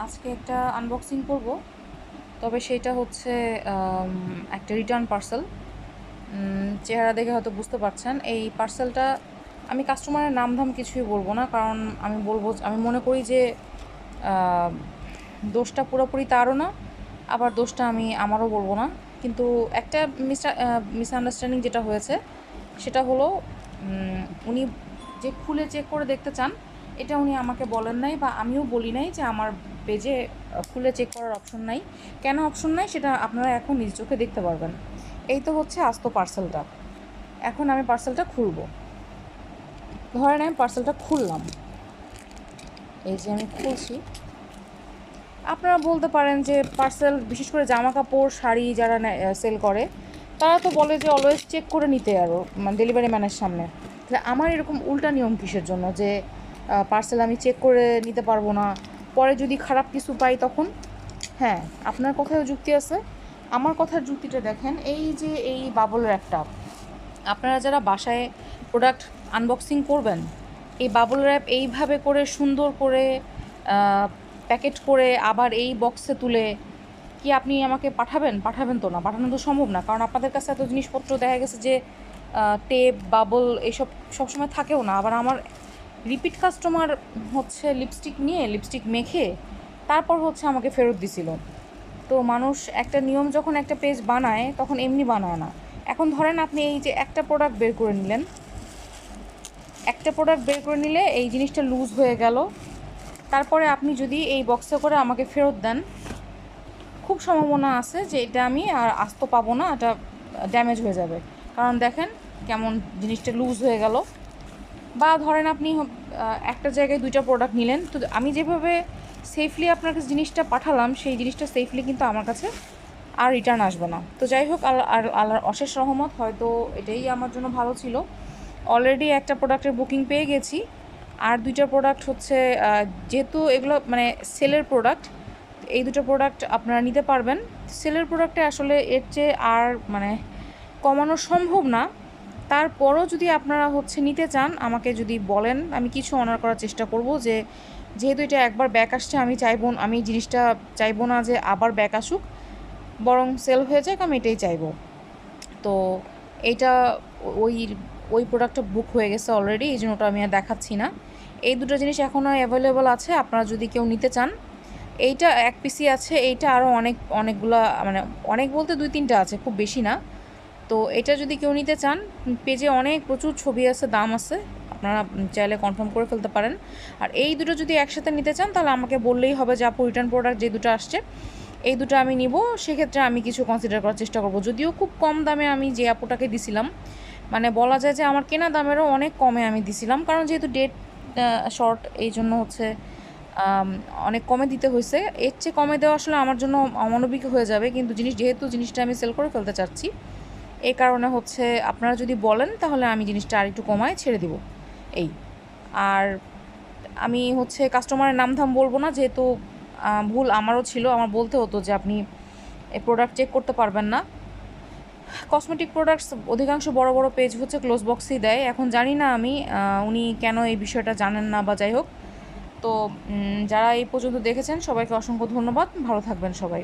আজকে একটা আনবক্সিং করব, তবে সেটা হচ্ছে একটা রিটার্ন পার্সেল। চেহারা দেখে হয়তো বুঝতে পারছেন এই পার্সেলটা আমি কাস্টমারের নাম ধাম কিছুই বলবো না, কারণ আমি মনে করি যে আহ, দোষটা পুরোপুরি তারও না, আবার দোষটা আমারও বলবো না। কিন্তু একটা মিসআন্ডারস্ট্যান্ডিং যেটা হয়েছে সেটা হলো, উনি যে খুলে চেক করে দেখতে চান এটা উনি আমাকে বলেন নাই, বা আমিও বলি নাই যে আমার পেজে খুলে চেক করার অপশন নাই। কেন অপশন নাই সেটা আপনারা এখন নিজ চোখে দেখতে পারবেন। এই তো হচ্ছে আস্ত পার্সেলটা। এখন আমি পার্সেলটা খুলবো। ধরেন আমি পার্সেলটা খুললাম, এই যে আমি খুলছি। আপনারা বলতে পারেন যে পার্সেল, বিশেষ করে জামা কাপড় শাড়ি যারা সেল করে তারা তো বলে যে অলওয়েজ চেক করে নিতে, আরও মানে ডেলিভারি ম্যানের সামনে। তাহলে আমার এরকম উল্টা নিয়ম কিসের জন্য যে পার্সেল আমি চেক করে নিতে পারবো না, পরে যদি খারাপ কিছু পাই তখন? হ্যাঁ, আপনার কথায়ও যুক্তি আছে, আমার কথার যুক্তিটা দেখেন। এই যে এই বাবল র্যাপটা, আপনারা যারা বাসায় প্রোডাক্ট আনবক্সিং করবেন, এই বাবল র্যাপ এইভাবে করে সুন্দর করে প্যাকেট করে আবার এই বক্সে তুলে কি আপনি আমাকে পাঠাবেন তো না, পাঠানো তো সম্ভব না, কারণ আপনাদের কাছে এত জিনিসপত্র দেখা গেছে যে টেপ বাবল এইসব সবসময় থাকেও না। আবার আমার রিপিট কাস্টমার হচ্ছে লিপস্টিক মেখে তারপর হচ্ছে আমাকে ফেরত দিছিল। তো মানুষ একটা নিয়ম যখন একটা পেজ বানায় তখন এমনি বানায় না। এখন ধরেন আপনি এই যে একটা প্রোডাক্ট বের করে নিলেন, একটা প্রোডাক্ট বের করে নিলে এই জিনিসটা লুজ হয়ে গেল, তারপরে আপনি যদি এই বক্সে করে আমাকে ফেরত দেন, খুব সম্ভাবনা আছে যে এটা আমি আর আস্ত পাবো না, এটা ড্যামেজ হয়ে যাবে। কারণ দেখেন কেমন জিনিসটা লুজ হয়ে গেল। বা ধরেন আপনি একটা জায়গায় দুইটা প্রোডাক্ট নিলেন, তো আমি যেভাবে সেফলি আপনার কাছে জিনিসটা পাঠালাম সেই জিনিসটা সেফলি কিন্তু আমার কাছে আর রিটার্ন আসবে না। তো যাই হোক, আল্লাহর অশেষ রহমত, হয়তো এটাই আমার জন্য ভালো ছিল। অলরেডি একটা প্রোডাক্টের বুকিং পেয়ে গেছি, আর দুইটা প্রোডাক্ট হচ্ছে যেহেতু এগুলো মানে সেলের প্রোডাক্ট, এই দুটো প্রোডাক্ট আপনারা নিতে পারবেন। সেলের প্রোডাক্টে আসলে এর চেয়ে আর মানে কমানো সম্ভব না। তারপরও যদি আপনারা হচ্ছে নিতে চান, আমাকে যদি বলেন আমি কিছু অনার করার চেষ্টা করব। যে যেহেতু এটা একবার ব্যাক আসছে, আমি জিনিসটা চাইবো না যে আবার ব্যাক আসুক, বরং সেল হয়ে যাক, আমি এটাই চাইবো। তো এইটা ওই ওই প্রোডাক্টটা বুক হয়ে গেছে অলরেডি, এই জন্য ওটা আমি আর দেখাচ্ছি না। এই দুটো জিনিস এখনও অ্যাভেলেবল আছে, আপনারা যদি কেউ নিতে চান। এইটা এক পিসি আছে, এইটা আরও অনেকগুলা, মানে অনেক বলতে 2-3টা আছে, খুব বেশি না। তো এটা যদি কেউ নিতে চান, পেজে প্রচুর ছবি আছে, দাম আছে, আপনারা চাইলে কনফার্ম করে ফেলতে পারেন। আর এই দুটো যদি একসাথে নিতে চান তাহলে আমাকে বললেই হবে যে আপু রিটার্ন প্রোডাক্ট যে দুটো আসছে এই দুটো আমি নিব, সেক্ষেত্রে আমি কিছু কনসিডার করার চেষ্টা করব। যদিও খুব কম দামে আমি যে আপুটাকে দিছিলাম, মানে বলা যায় যে আমার কেনা দামেরও অনেক কমে আমি দিছিলাম, কারণ যেহেতু ডেট শর্ট, এই জন্য হচ্ছে অনেক কমে দিতে হয়েছে। এর চেয়ে কমে দেওয়া আসলে আমার জন্য অমানবিক হয়ে যাবে, কিন্তু যেহেতু জিনিসটা আমি সেল করে ফেলতে চাচ্ছি, এই কারণে হচ্ছে আপনারা যদি বলেন তাহলে আমি জিনিসটা আর একটু কমায় ছেড়ে দিব। এই, আর আমি হচ্ছে কাস্টমারের নাম ধাম বলবো না, যেহেতু ভুল আমারও ছিল, আমার বলতে হতো যে আপনি এই প্রোডাক্ট চেক করতে পারবেন না। কসমেটিক প্রোডাক্টস অধিকাংশ বড় বড় পেজ হচ্ছে ক্লোজ বক্সই দেয়। এখন জানি না আমি উনি কেন এই বিষয়টা জানেন না, বা যাই হোক। তো যারা এই পর্যন্ত দেখেছেন সবাইকে অসংখ্য ধন্যবাদ, ভালো থাকবেন সবাই।